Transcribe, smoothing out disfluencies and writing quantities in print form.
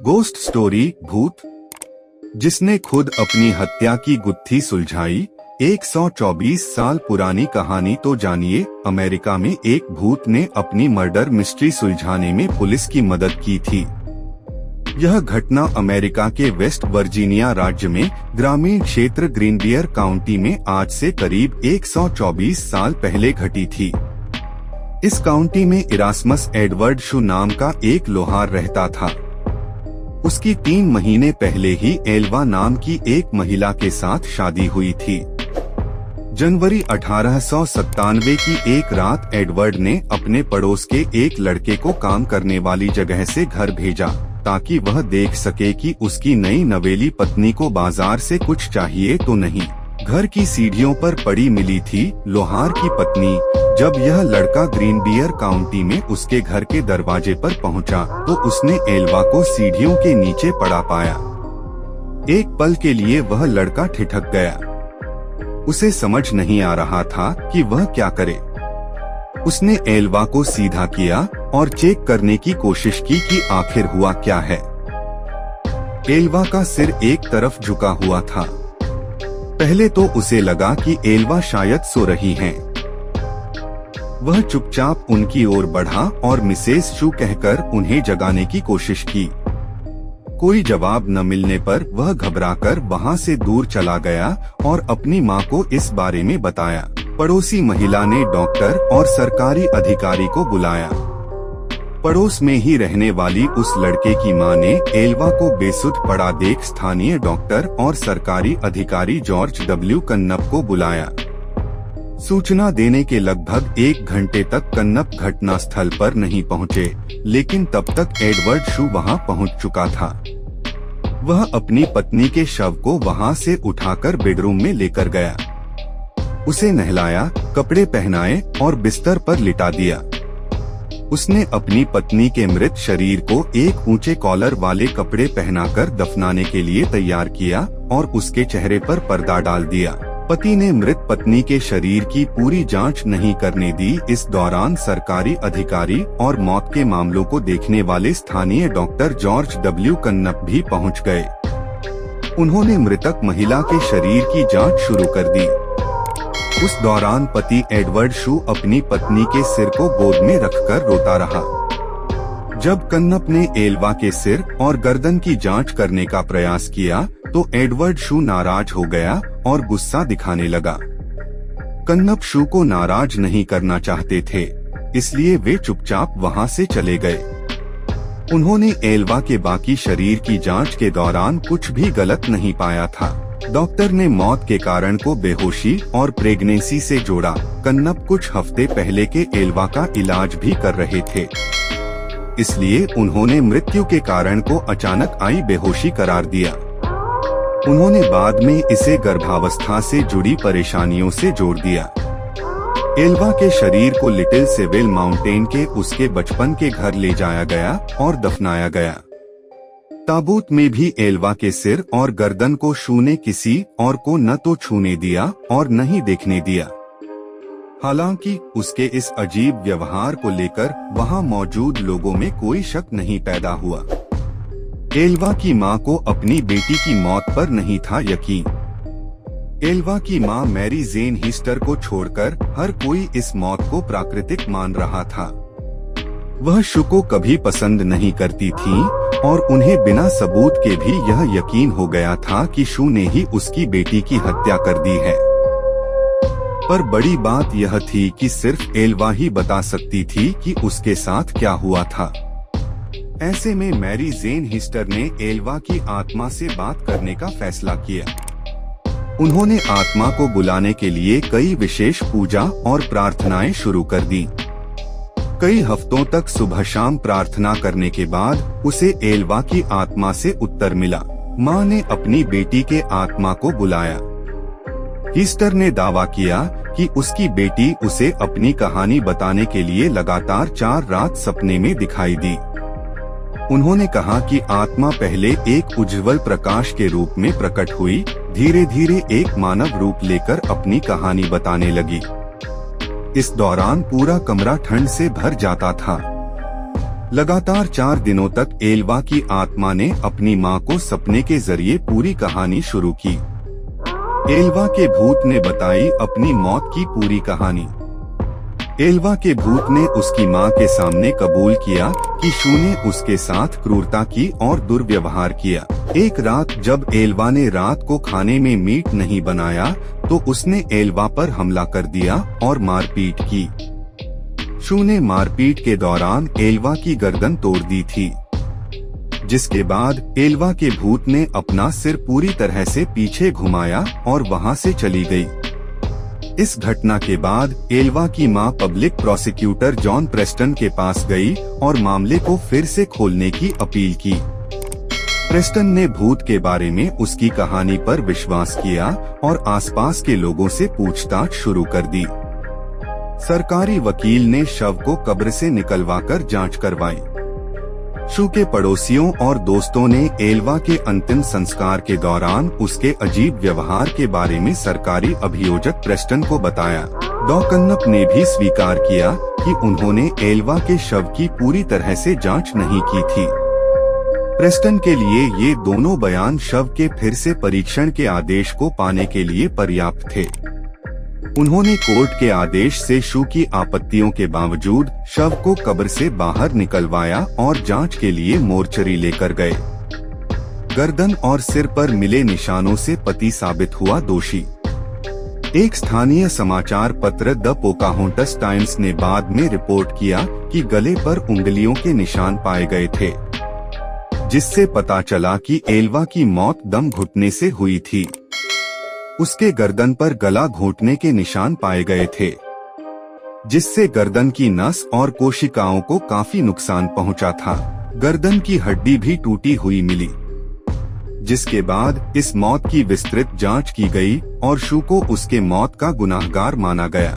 Ghost story भूत। जिसने खुद अपनी हत्या की गुत्थी सुलझाई। 124 साल पुरानी कहानी तो जानिए। अमेरिका में एक भूत ने अपनी मर्डर मिस्ट्री सुलझाने में पुलिस की मदद की थी। यह घटना अमेरिका के वेस्ट वर्जीनिया राज्य में ग्रामीण क्षेत्र ग्रीनबियर काउंटी में आज से करीब 124 साल पहले घटी थी। इस काउंटी में इरास्मस एडवर्ड शू नाम का एक लोहार रहता था। उसकी 3 महीने पहले ही एल्वा नाम की एक महिला के साथ शादी हुई थी। जनवरी 1897 की एक रात एडवर्ड ने अपने पड़ोस के एक लड़के को काम करने वाली जगह से घर भेजा ताकि वह देख सके कि उसकी नई नवेली पत्नी को बाजार से कुछ चाहिए तो नहीं। घर की सीढ़ियों पर पड़ी मिली थी लोहार की पत्नी। जब यह लड़का ग्रीनबियर काउंटी में उसके घर के दरवाजे पर पहुंचा तो उसने एल्वा को सीढ़ियों के नीचे पड़ा पाया। एक पल के लिए वह लड़का ठिठक गया। उसे समझ नहीं आ रहा था कि वह क्या करे। उसने एल्वा को सीधा किया और चेक करने की कोशिश की कि आखिर हुआ क्या है। एल्वा का सिर एक तरफ झुका हुआ था। पहले तो उसे लगा कि एल्वा शायद सो रही हैं। वह चुपचाप उनकी ओर बढ़ा और मिसेस शू कहकर उन्हें जगाने की कोशिश की। कोई जवाब न मिलने पर वह घबराकर वहां से दूर चला गया और अपनी मां को इस बारे में बताया। पड़ोसी महिला ने डॉक्टर और सरकारी अधिकारी को बुलाया। पड़ोस में ही रहने वाली उस लड़के की मां ने एल्वा को बेसुध पड़ा देख स्थानीय डॉक्टर और सरकारी अधिकारी जॉर्ज डब्ल्यू कन्नप को बुलाया। सूचना देने के लगभग 1 घंटे तक कन्नप घटना स्थल पर नहीं पहुंचे, लेकिन तब तक एडवर्ड शू वहां पहुंच चुका था। वह अपनी पत्नी के शव को वहां से उठाकर बेडरूम में लेकर गया। उसे नहलाया, कपड़े पहनाए और बिस्तर पर लिटा दिया। उसने अपनी पत्नी के मृत शरीर को एक ऊंचे कॉलर वाले कपड़े पहनाकर दफनाने के लिए तैयार किया और उसके चेहरे पर पर्दा डाल दिया। पति ने मृत पत्नी के शरीर की पूरी जांच नहीं करने दी। इस दौरान सरकारी अधिकारी और मौत के मामलों को देखने वाले स्थानीय डॉक्टर जॉर्ज डब्ल्यू कन्नप भी पहुंच गए। उन्होंने मृतक महिला के शरीर की जांच शुरू कर दी। उस दौरान पति एडवर्ड शू अपनी पत्नी के सिर को गोद में रखकर रोता रहा। जब कन्नप ने एल्वा के सिर और गर्दन की जांच करने का प्रयास किया तो एडवर्ड शू नाराज हो गया और गुस्सा दिखाने लगा। कन्नप शू को नाराज नहीं करना चाहते थे, इसलिए वे चुपचाप वहां से चले गए। उन्होंने एल्वा के बाकी शरीर की जांच के दौरान कुछ भी गलत नहीं पाया था। डॉक्टर ने मौत के कारण को बेहोशी और प्रेगनेंसी से जोड़ा। कन्नप कुछ हफ्ते पहले के एल्वा का इलाज भी कर रहे थे, इसलिए उन्होंने मृत्यु के कारण को अचानक आई बेहोशी करार दिया। उन्होंने बाद में इसे गर्भावस्था से जुड़ी परेशानियों से जोड़ दिया। एल्वा के शरीर को लिटिल सेविल माउंटेन के उसके बचपन के घर ले जाया गया और दफनाया गया। ताबूत में भी एल्वा के सिर और गर्दन को शू ने किसी और को न तो छूने दिया और न ही देखने दिया। हालांकि उसके इस अजीब व्यवहार को लेकर वहां मौजूद लोगों में कोई शक नहीं पैदा हुआ। एल्वा की मां को अपनी बेटी की मौत पर नहीं था यकीन। एल्वा की मां मैरी जेन हिस्टर को छोड़कर हर कोई इस मौत को प्राकृतिक मान रहा था। वह शू को कभी पसंद नहीं करती थी और उन्हें बिना सबूत के भी यह यकीन हो गया था कि शू ने ही उसकी बेटी की हत्या कर दी है। पर बड़ी बात यह थी कि सिर्फ एल्वा ही बता सकती थी कि उसके साथ क्या हुआ था। ऐसे में मैरी जेन हिस्टर ने एल्वा की आत्मा से बात करने का फैसला किया। उन्होंने आत्मा को बुलाने के लिए कई विशेष पूजा और प्रार्थनाएं शुरू कर दी। कई हफ्तों तक सुबह शाम प्रार्थना करने के बाद उसे एल्वा की आत्मा से उत्तर मिला। मां ने अपनी बेटी के आत्मा को बुलाया। हिस्टर ने दावा किया कि उसकी बेटी उसे अपनी कहानी बताने के लिए लगातार 4 रात सपने में दिखाई दी। उन्होंने कहा कि आत्मा पहले एक उज्ज्वल प्रकाश के रूप में प्रकट हुई, धीरे धीरे एक मानव रूप लेकर अपनी कहानी बताने लगी। इस दौरान पूरा कमरा ठंड से भर जाता था। लगातार 4 दिनों तक एल्वा की आत्मा ने अपनी मां को सपने के जरिए पूरी कहानी शुरू की। एल्वा के भूत ने बताई अपनी मौत की पूरी कहानी। एल्वा के भूत ने उसकी मां के सामने कबूल किया कि शू ने उसके साथ क्रूरता की और दुर्व्यवहार किया। एक रात जब एल्वा ने रात को खाने में मीट नहीं बनाया तो उसने एल्वा पर हमला कर दिया और मारपीट की। शू ने मारपीट के दौरान एल्वा की गर्दन तोड़ दी थी, जिसके बाद एल्वा के भूत ने अपना सिर पूरी तरह से पीछे घुमाया और वहां से चली गई। इस घटना के बाद एल्वा की मां पब्लिक प्रोसिक्यूटर जॉन प्रेस्टन के पास गई और मामले को फिर से खोलने की अपील की। प्रेस्टन ने भूत के बारे में उसकी कहानी पर विश्वास किया और आसपास के लोगों से पूछताछ शुरू कर दी। सरकारी वकील ने शव को कब्र से निकलवाकर जांच करवाई। शू के पड़ोसियों और दोस्तों ने एल्वा के अंतिम संस्कार के दौरान उसके अजीब व्यवहार के बारे में सरकारी अभियोजक प्रेस्टन को बताया। डॉकन्नप ने भी स्वीकार किया कि उन्होंने एल्वा के शव की पूरी तरह से जांच नहीं की थी। प्रेस्टन के लिए ये दोनों बयान शव के फिर से परीक्षण के आदेश को पाने के लिए पर्याप्त थे। उन्होंने कोर्ट के आदेश से शू की आपत्तियों के बावजूद शव को कब्र से बाहर निकलवाया और जांच के लिए मोर्चरी लेकर गए। गर्दन और सिर पर मिले निशानों से पति साबित हुआ दोषी। एक स्थानीय समाचार पत्र द पोकाहोंटस टाइम्स ने बाद में रिपोर्ट किया कि गले पर उंगलियों के निशान पाए गए थे, जिससे पता चला कि एल्वा की मौत दम घुटने से हुई थी। उसके गर्दन पर गला घोंटने के निशान पाए गए थे, जिससे गर्दन की नस और कोशिकाओं को काफी नुकसान पहुंचा था। गर्दन की हड्डी भी टूटी हुई मिली, जिसके बाद इस मौत की विस्तृत जांच की गई और शू को उसके मौत का गुनाहगार माना गया।